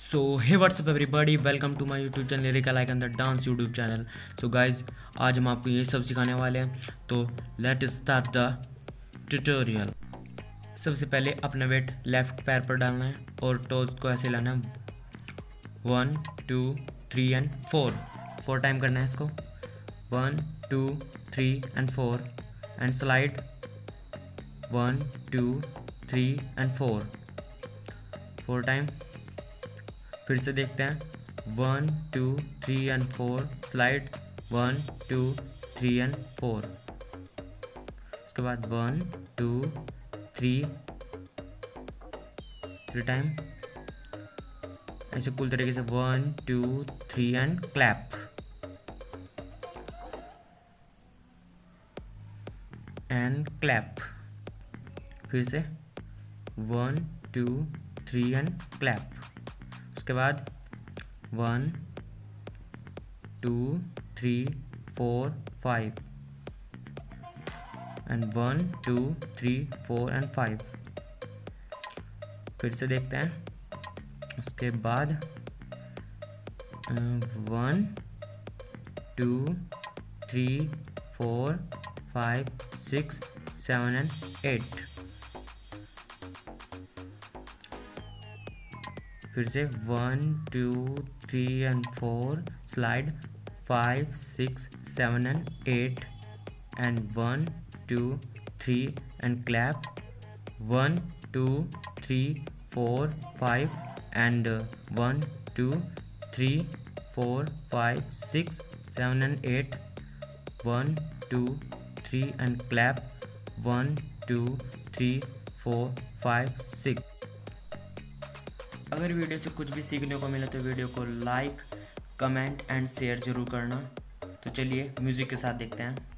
So hey what's up everybody, welcome to my YouTube channel Lyrical Icon the Dance YouTube channel. So guys, आज हम आपको ये सब सिखाने वाले हैं। तो लेट स्टार्ट द ट्यूटोरियल। सबसे पहले अपना वेट लेफ्ट पैर पर डालना है और टोज को ऐसे लाना है 1 2 3 एंड 4 टाइम करना है इसको 1 2 3 and 4 and slide 1 2 3 and 4 time. फिर से देखते हैं 1 2 3 एंड 4 स्लाइड 1 2 3 एंड 4। उसके बाद 1 2 3 टाइम ऐसे कूल तरीके से 1 2 3 एंड क्लैप एंड क्लैप। फिर से 1 2 3 एंड क्लैप। उसके बाद 1 2 3 4 5 एंड 1 2 3 4 एंड 5। फिर से देखते हैं। उसके बाद 1 2 3 4 5 6 7 एंड 8। फिर से 1 2 3 and 4 slide 5 6 7 and 8 and 1 2 3 and clap 1 2 3 4 5 and 1 2 3 4 5 6 7 and 8 1 2 3 and clap 1 2 3 4 5 6। अगर वीडियो से कुछ भी सीखने को मिले तो वीडियो को लाइक कमेंट एंड शेयर ज़रूर करना। तो चलिए म्यूज़िक के साथ देखते हैं।